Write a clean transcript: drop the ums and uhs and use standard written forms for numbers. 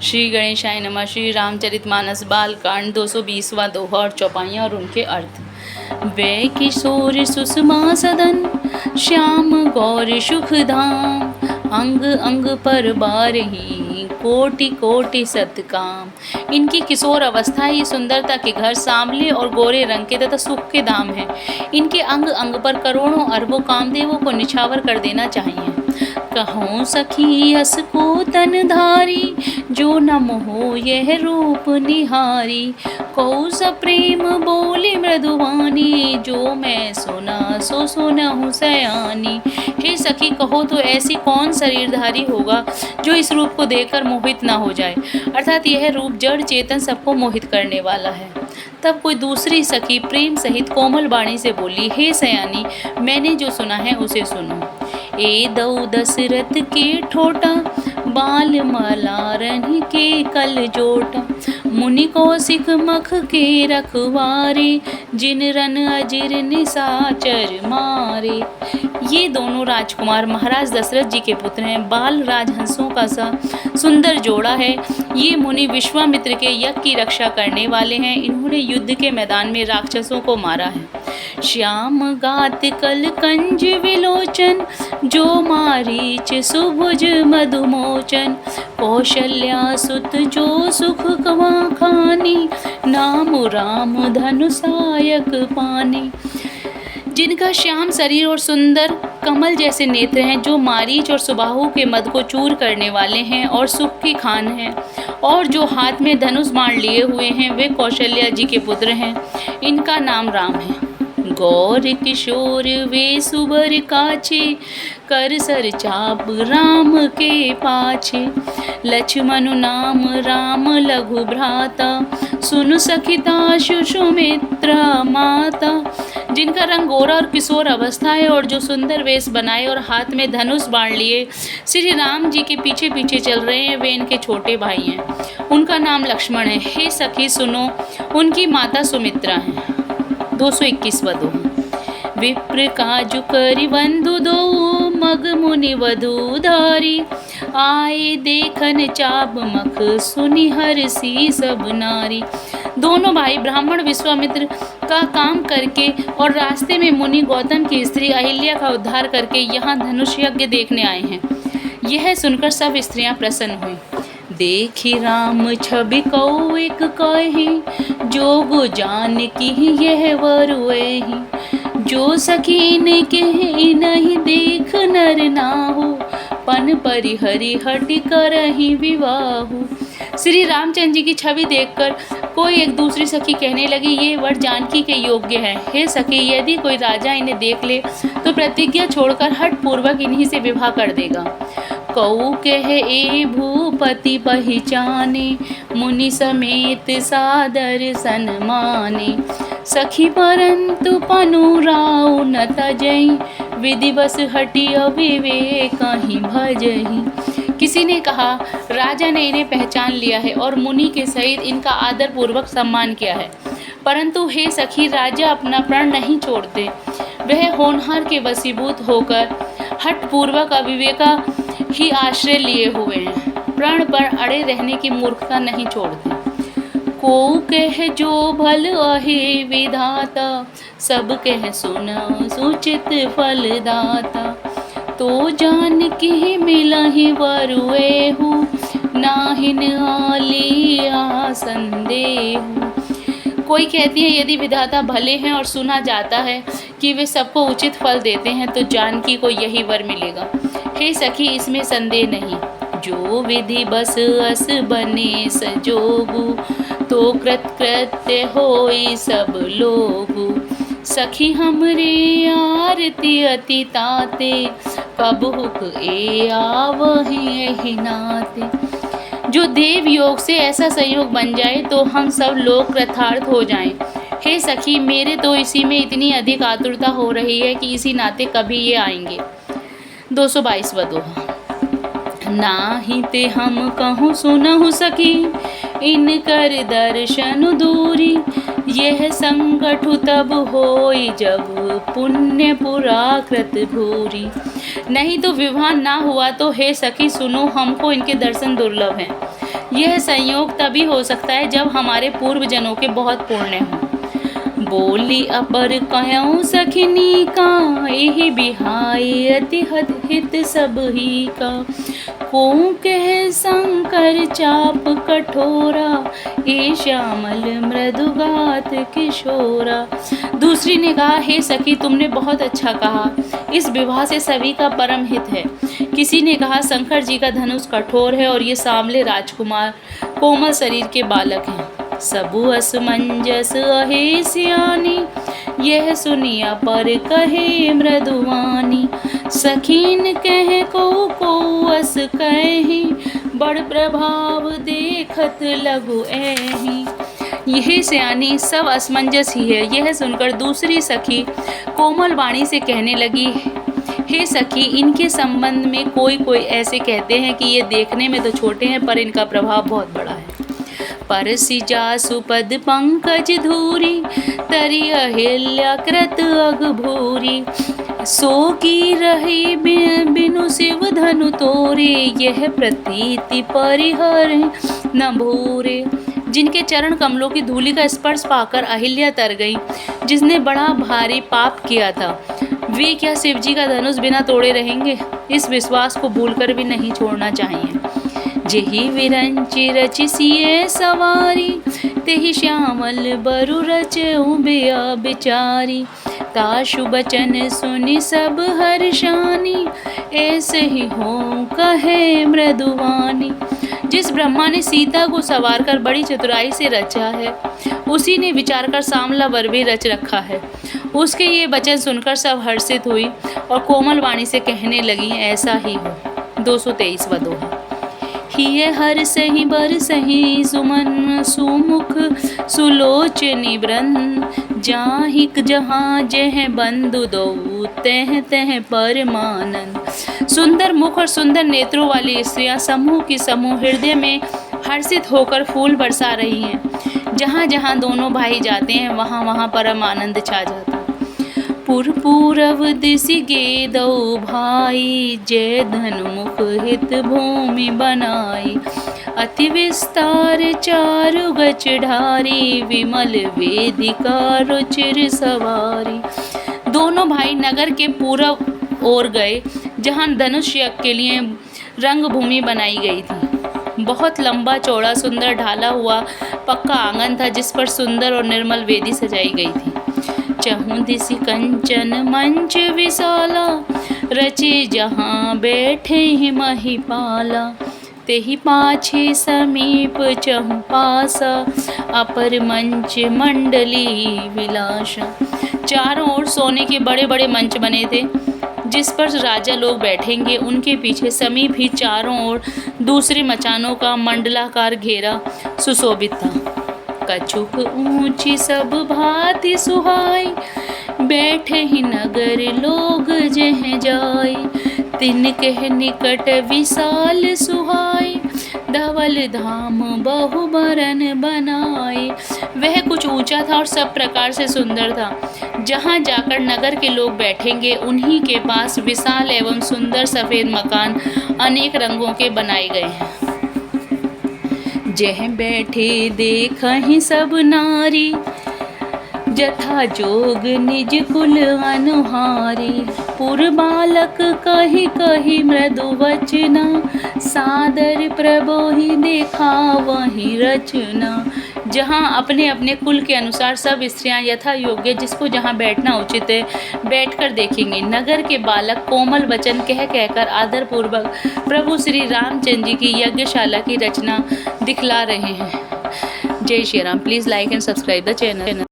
श्री गणेशाय नमः। श्री रामचरितमानस बालकांड 220वां दोहा और चौपाइयाँ और उनके अर्थ। वे किशोर सुषमा सदन श्याम गौर सुख धाम, अंग अंग पर बारही कोटि कोटि सतकाम। इनकी किशोर अवस्था ही सुंदरता के घर, सांवले और गोरे रंग के तथा सुख के धाम है। इनके अंग अंग पर करोड़ों अरबों कामदेवों को निछावर कर देना चाहिए। कहो सखी यस को तन धारी, जो न मोह यह रूप निहारी। कौ सप्रेम बोली मृदुवानी, जो मैं सुना सो सुनहु सयानी। हे सखी, कहो तो ऐसी कौन शरीरधारी होगा जो इस रूप को देखकर मोहित ना हो जाए। अर्थात यह रूप जड़ चेतन सबको मोहित करने वाला है। तब कोई दूसरी सखी प्रेम सहित कोमल वाणी से बोली, हे सयानी, मैंने जो सुना है उसे सुनो। ए दऊ दशरथ के ठोटा, बाल मलारन के कल जोटा। मुनि कौशिक मख के रखवारे, जिन रन अजिर निशाचर मारे। ये दोनों राजकुमार महाराज दशरथ जी के पुत्र हैं। बाल राजहंसों का सा सुंदर जोड़ा है। ये मुनि विश्वामित्र के यज्ञ की रक्षा करने वाले हैं। इन्होंने युद्ध के मैदान में राक्षसों को मारा है। श्याम गात कल कंज विलोचन, जो मारीच सुभुज मधुमोचन। कौशल्या सुत जो सुख कवा खानी, नाम राम धनुषायक पानी। जिनका श्याम शरीर और सुंदर कमल जैसे नेत्र हैं, जो मारीच और सुबाहु के मद को चूर करने वाले हैं और सुख की खान हैं, और जो हाथ में धनुष बाण लिए हुए हैं, वे कौशल्या जी के पुत्र हैं। इनका नाम राम है। गौर किशोर वे सुबर काछे, कर सर चाप राम के पाछे। लक्ष्मण नाम राम लघु भ्राता, सुन सखिता सुमित्रा माता। जिनका रंग गोरा और किशोर अवस्था है, और जो सुंदर वेश बनाए और हाथ में धनुष बाण लिए श्री राम जी के पीछे पीछे चल रहे हैं, वे इनके छोटे भाई हैं। उनका नाम लक्ष्मण है। हे सखी सुनो, उनकी माता सुमित्रा है। 221वां दोहा। विप्र काजु करि बंधु दो, मग मुनि वधु धारी। आए देखन चाप मख, सुनि हरसी सब नारी। दोनों भाई ब्राह्मण विश्वामित्र का काम करके और रास्ते में मुनि गौतम की स्त्री अहिल्या का उद्धार करके यहाँ धनुष यज्ञ देखने आए हैं। यह सुनकर सब स्त्रियां प्रसन्न हुई। देखी राम छवि कौ एक कही, जोगु जान की यह वरुएहि। जो सखीन के नहीं देख नर नाहु, पन परिहरि हटि करहि विवाहु। श्री रामचंद्र जी की छवि देखकर कोई एक दूसरी सखी कहने लगी, ये वर जानकी के योग्य है। हे सखी, यदि कोई राजा इन्हें देख ले तो प्रतिज्ञा छोड़कर हठ पूर्वक इन्हीं से विवाह कर देगा। कौ कह ए भूपति पहिचाने, मुनि समेत सादर सन्माने। सखी परंतु पनु राउ न तजई, विधिवश हटि अविवेक कहीं भजही। किसी ने कहा, राजा ने इन्हें पहचान लिया है और मुनि के सहित इनका आदर पूर्वक सम्मान किया है। परंतु हे सखी, राजा अपना प्राण नहीं छोड़ते। वह होनहार के वशीभूत होकर हठ पूर्वक अविवेका ही आश्रय लिए हुए हैं। प्राण पर अड़े रहने की मूर्खता नहीं छोड़ते। को कह जो भल अहे विधाता, सब कह सुना सुचित फलदाता। तो जान की मिलहि वरुएहु, नाहिन आलिया संदेहु। कोई कहती है, यदि विधाता भले हैं और सुना जाता है कि वे सबको उचित फल देते हैं, तो जानकी को यही वर मिलेगा। हे सखी, इसमें संदेह नहीं। जो विधि बस अस बने सजोगु, तो कृत्य होई सब लोगु। सखी हमरे आरती अति ताते, कबहुक ए आवहि एहि नाते। जो देव योग से ऐसा संयोग बन जाए तो हम सब लोग कृतार्थ हो जाएं। हे सखी, मेरे तो इसी में इतनी अधिक आतुरता हो रही है कि इसी नाते कभी ये आएंगे। 222वां दोहा। नाही ते हम कहूँ सुनहु सखी, इनकर दर्शन दूरी। यह संकटु तब होई, जब पुण्य पुराकृत भूरी। नहीं तो विवाह ना हुआ तो हे सखी सुनो, हमको इनके दर्शन दुर्लभ हैं। यह संयोग तभी हो सकता है जब हमारे पूर्व जनों के बहुत पुण्य हों। बोली अपर कहूँ सखिनी का, एहि बिहाई अति हित सब ही का। को कह शंकर चाप कठोरा, ए श्यामल मृदुगात किशोरा। दूसरी ने कहा, हे सखी तुमने बहुत अच्छा कहा, इस विवाह से सभी का परम हित है। किसी ने कहा, शंकर जी का धनुष कठोर है और ये सांवले राजकुमार कोमल शरीर के बालक हैं। सबु असमंजस अहे सियानी, यह सुनिया पर कहे मृदुवानी। सखीन कह को अस कही, बड़ प्रभाव देखत लगु एही। यह सियानी सब असमंजस ही है। यह सुनकर दूसरी सखी कोमल वाणी से कहने लगी, हे सखी, इनके संबंध में कोई ऐसे कहते हैं कि ये देखने में तो छोटे हैं पर इनका प्रभाव बहुत बड़ा है। परसि जासु पद पंकज धूरी, तरि अहिल्या कृत अग भूरी। सो की रही बिनु शिव धनु तोरे, यह प्रतीति परिहर न भूरे। जिनके चरण कमलों की धूलि का स्पर्श पाकर अहिल्या तर गई, जिसने बड़ा भारी पाप किया था, वे क्या शिव जी का धनुष बिना तोड़े रहेंगे? इस विश्वास को भूलकर भी नहीं छोड़ना चाहिए। जेहि विरंचि रचिसिए सवारी, तेहि श्यामल बरु रचऊ बिया बिचारी। ताशु बचन सुनि सब हर्षानी, ऐसे ही हो कहे मृदुवानी। जिस ब्रह्मा ने सीता को सवार कर बड़ी चतुराई से रचा है, उसी ने विचार कर सांवला वर भी रच रखा है। उसके ये वचन सुनकर सब हर्षित हुई और कोमल वाणी से कहने लगी, ऐसा ही हो। 223वां दोहा। हिय हर सही बर सही सुमन, सुमुख सुलोचनी वृंद। जाहिक जहाँ जह बंधु दो, तह तह परमानंद। सुंदर मुख और सुंदर नेत्रों वाली स्त्रियां समूह की समूह हृदय में हर्षित होकर फूल बरसा रही हैं। जहाँ जहाँ दोनों भाई जाते हैं वहाँ वहाँ परम आनंद छा जाता है। पूरव दिशि गे दो भाई, जय धनुमुख हित भूमि बनाई। अति विस्तार चारु गच ढारी, विमल वेदिका रुचिर सवारी। दोनों भाई नगर के पूरब ओर गए, जहाँ धनुष यज्ञ के लिए रंग भूमि बनाई गई थी। बहुत लंबा चौड़ा सुंदर ढाला हुआ पक्का आंगन था, जिस पर सुंदर और निर्मल वेदी सजाई गई थी। चहुँ दिशि कंचन मंच विशाला, रचे जहाँ बैठे ही महिपाला। तेहि पाछे समीप चहुँ पासा, अपर मंच मंडली विलासा। चारों ओर सोने के बड़े बड़े मंच बने थे, जिस पर राजा लोग बैठेंगे। उनके पीछे समीप ही चारों ओर दूसरे मचानों का मंडलाकार घेरा सुशोभित था। कछुक ऊंची सब भांति सुहाई, बैठे ही नगर लोग जह जाई। तिनके निकट विशाल सुहाई, धवल धाम बहु बरन बनाई। वह कुछ ऊंचा था और सब प्रकार से सुंदर था। जहाँ जाकर नगर के लोग बैठेंगे, उन्हीं के पास विशाल एवं सुंदर सफ़ेद मकान अनेक रंगों के बनाए गए हैं। जह बैठे देखहि सब नारी, जथा जोग निज कुल अनुहारी। पुर बालक कही कही मृदु वचना, सादर प्रभोहि देखा वही रचना। जहाँ अपने अपने कुल के अनुसार सब स्त्रियां यथा योग्य जिसको जहाँ बैठना उचित है बैठकर देखेंगे। नगर के बालक कोमल वचन कह कहकर आदर पूर्वक प्रभु श्री रामचंद्र जी की यज्ञशाला की रचना दिखला रहे हैं। जय Shri Ram. Please like and subscribe the channel.